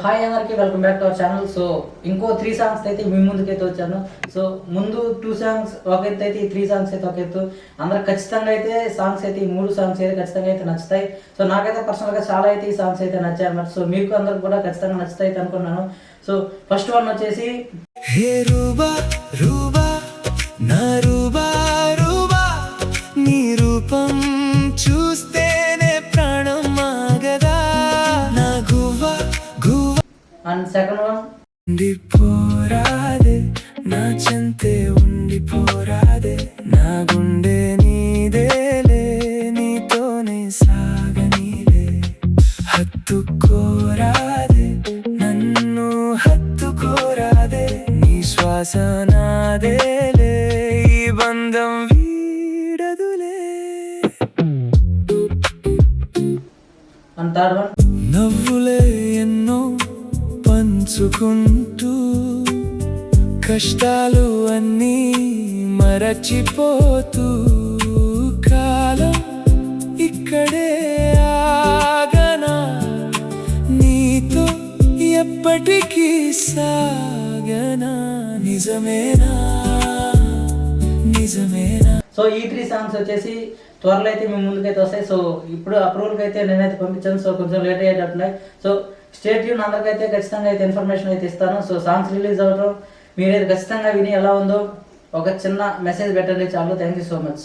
Hi అందరికి welcome back to our channel. So ఇంకో 3 songs అయితే మీ ముందుకైతే వచ్చాను. సో ముందు 2 సాంగ్స్ ఒక ఎత్తు అయితే, ఈ 3 సాంగ్స్ అయితే ఒక ఎత్తు. అందరూ ఖచ్చితంగా అయితే సాంగ్స్ అయితే, ఈ 3 సాంగ్స్ అయితే ఖచ్చితంగా అయితే నచ్చుతాయి. సో నాకైతే పర్సనల్గా చాలా అయితే ఈ సాంగ్స్ అయితే నచ్చాయి అన్నమాట. సో మీకు అందరికి కూడా ఖచ్చితంగా నచ్చుతాయి అనుకున్నాను. సో ఫస్ట్ వన్ వచ్చేసి హే రూబా రూబా నా రూబా రూబా నీ రూపం చూస్తేనే ప్రాణం ఆగదా నా Guvva Guvva. And second one ఉండిపోరాదే నా చెంతే ఉండిపోరాదే నా గుండె నీదేలే నీతోనే సాగనీలే హత్తుకోరాదే నన్ను హత్తుకోరాదే నీ శ్వాస నాదేలే ఈ బంధం వీడదులే. అండ్ థర్డ్ వన్ నవ్వులే ఎన్నో పంచుకుంటూ కష్టాలు అన్నీ మరచిపోతూ కాలం ఇక్కడే ఆగనా నీతో ఎప్పటికీ సాగనా నిజమేనా నిజమేనా. సో ఈ 3 సాంగ్స్ వచ్చేసి త్వరలో అయితే మీ ముందుకైతే వస్తాయి. సో ఇప్పుడు అప్రూవల్కి అయితే నేనైతే పంపించాను. సో కొంచెం లేట్ అయ్యేటట్టున్నాయి. సో స్టేట్ ట్యూన్ అందరికైతే ఖచ్చితంగా అయితే ఇన్ఫర్మేషన్ అయితే ఇస్తాను. సో సాంగ్స్ రిలీజ్ అవ్వడం మీరైతే ఖచ్చితంగా విని ఎలా ఉందో ఒక చిన్న మెసేజ్ పెట్టండి చాలు. Thank you so much.